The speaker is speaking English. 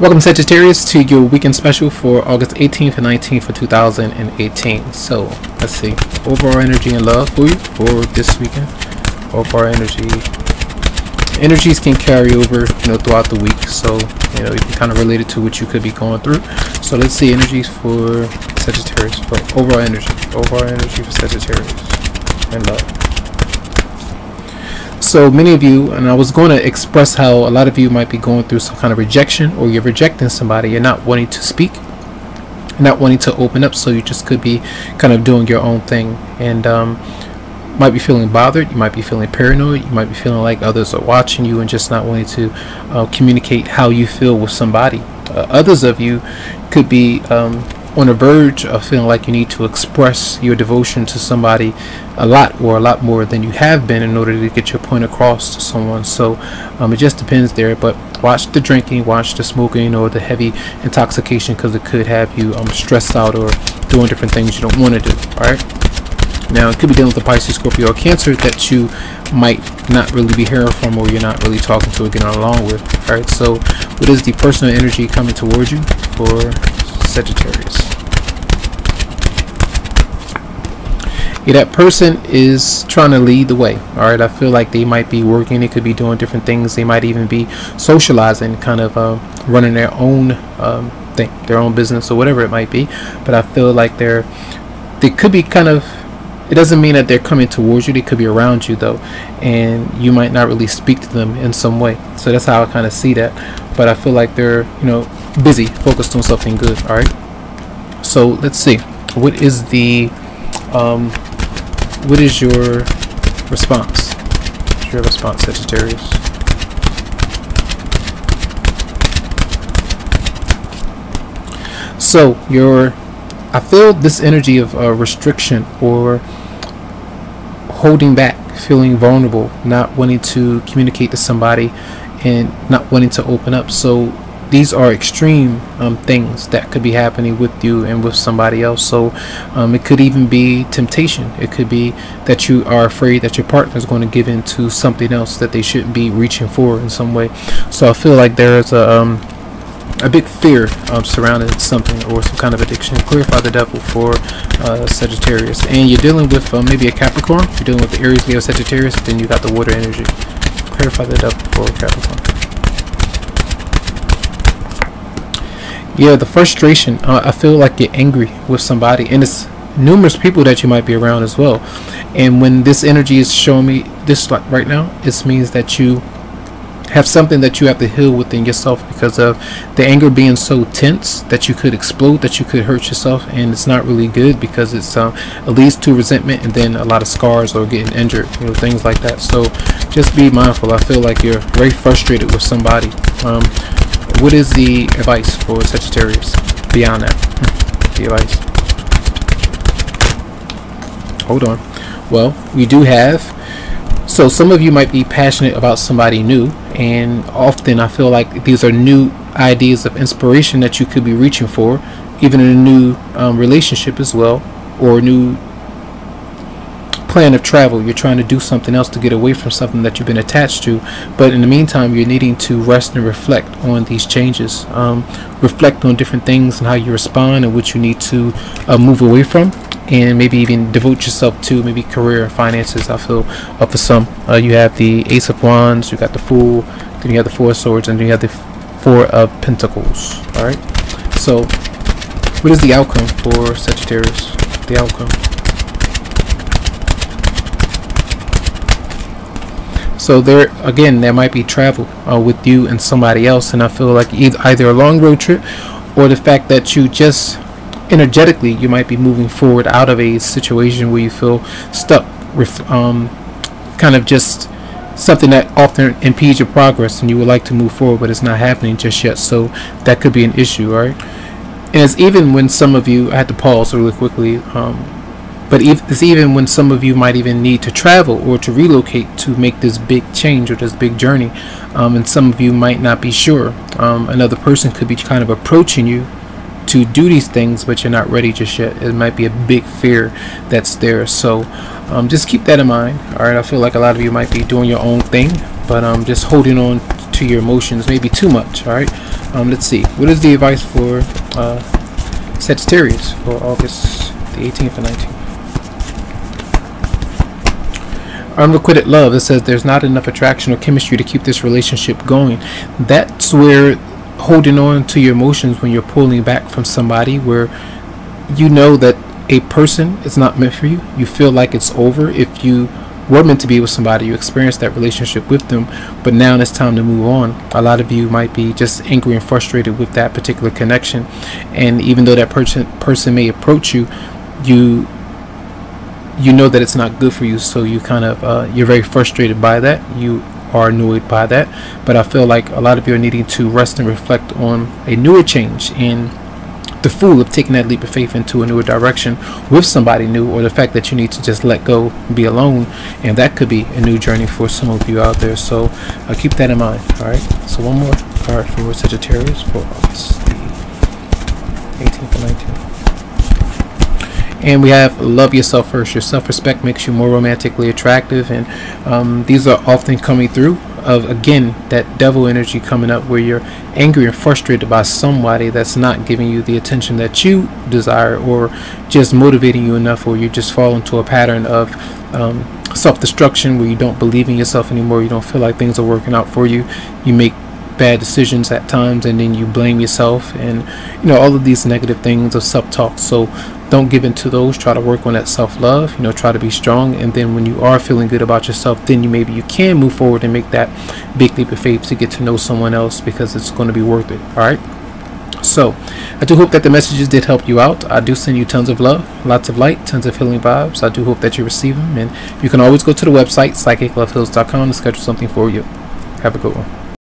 Welcome Sagittarius to your weekend special for August 18th and 19th for 2018. So let's see, overall energy and love for you for this weekend. Overall energies can carry over, throughout the week. So you can kind of relate it to what you could be going through. So let's see energies for Sagittarius for overall energy for Sagittarius and love. So many of you, and I was going to express how a lot of you might be going through some kind of rejection, or you're rejecting somebody, you're not wanting to speak, not wanting to open up, so you just could be kind of doing your own thing, and might be feeling bothered, you might be feeling paranoid, you might be feeling like others are watching you and just not wanting to communicate how you feel with somebody. Others of you could be on the verge of feeling like you need to express your devotion to somebody a lot more than you have been in order to get your point across to someone. So it just depends there, but watch the drinking, watch the smoking, or the heavy intoxication, because it could have you stressed out or doing different things you don't want to do. All right, now it could be dealing with a Pisces, Scorpio, or Cancer that you might not really be hearing from, or you're not really talking to or getting along with. All right, so what is the personal energy coming towards you for Sagittarius? Yeah, that person is trying to lead the way. All right, I feel like they might be working, they could be doing different things, they might even be socializing, kind of running their own thing, their own business, or whatever it might be. But I feel like they could be kind of, it doesn't mean that they're coming towards you, they could be around you though, and you might not really speak to them in some way. So that's how I kind of see that. But I feel like they're busy, focused on something good. All right, so let's see, what is the what is your response? What's your response, Sagittarius? So I feel this energy of restriction or holding back, feeling vulnerable, not wanting to communicate to somebody and not wanting to open up. So these are extreme things that could be happening with you and with somebody else. So it could even be temptation. It could be that you are afraid that your partner is going to give in to something else that they shouldn't be reaching for in some way. So I feel like there is a big fear surrounding something or some kind of addiction. Clarify the devil for Sagittarius. And you're dealing with maybe a Capricorn. You're dealing with the Aries, Leo, Sagittarius. Then you got the water energy. Clarify the devil for Capricorn. Yeah, the frustration. I feel like you're angry with somebody, and it's numerous people that you might be around as well. And when this energy is showing me this like right now, it means that you have something that you have to heal within yourself because of the anger being so tense that you could explode, that you could hurt yourself, and it's not really good because it leads to resentment and then a lot of scars or getting injured, things like that. So just be mindful. I feel like you're very frustrated with somebody. What is the advice for Sagittarius beyond that? The advice. Hold on. Well, we do have, so some of you might be passionate about somebody new, and often I feel like these are new ideas of inspiration that you could be reaching for, even in a new relationship as well, or a new plan of travel. You're trying to do something else to get away from something that you've been attached to, but in the meantime you're needing to rest and reflect on these changes, reflect on different things and how you respond and what you need to move away from, and maybe even devote yourself to maybe career and finances. I feel for some you have the Ace of Wands, you got the Fool, then you have the Four of Swords, and then you have the Four of Pentacles. All right, so what is the outcome for Sagittarius? The outcome. So there again, there might be travel with you and somebody else, and I feel like either a long road trip or the fact that you just energetically you might be moving forward out of a situation where you feel stuck with kind of just something that often impedes your progress, and you would like to move forward but it's not happening just yet. So that could be an issue. All right, and it's even when some of you, I had to pause really quickly, but it's even when some of you might even need to travel or to relocate to make this big change or this big journey, and some of you might not be sure. Another person could be kind of approaching you to do these things, but you're not ready just yet. It might be a big fear that's there. So just keep that in mind. All right, I feel like a lot of you might be doing your own thing, but just holding on to into your emotions, maybe too much. All right, let's see, what is the advice for Sagittarius for August the 18th and 19th? Unrequited love. It says there's not enough attraction or chemistry to keep this relationship going. That's where holding on to your emotions when you're pulling back from somebody, where you know that a person is not meant for you. You feel like it's over. If you were meant to be with somebody, you experienced that relationship with them, but now it's time to move on. A lot of you might be just angry and frustrated with that particular connection, and even though that person may approach you, you know that it's not good for you, so you kind of you're very frustrated by that. You are annoyed by that. But I feel like a lot of you are needing to rest and reflect on a newer change, and the fool of taking that leap of faith into a newer direction with somebody new, or the fact that you need to just let go, be alone, and that could be a new journey for some of you out there. So keep that in mind. All right, so one more card for Sagittarius for August the 18th and 19th. And we have love yourself first. Your self-respect makes you more romantically attractive, and these are often coming through of, again, that devil energy coming up, where you're angry and frustrated by somebody that's not giving you the attention that you desire, or just motivating you enough, or you just fall into a pattern of self-destruction, where you don't believe in yourself anymore. You don't feel like things are working out for you. You make bad decisions at times, and then you blame yourself, and all of these negative things of self-talk. So don't give in to those. Try to work on that self-love. Try to be strong, and then when you are feeling good about yourself, then maybe you can move forward and make that big leap of faith to get to know someone else, because it's going to be worth it. All right, so I do hope that the messages did help you out. I do send you tons of love, lots of light, tons of healing vibes. I do hope that you receive them, and you can always go to the website psychicloveheals.com to schedule something for you. Have a good one.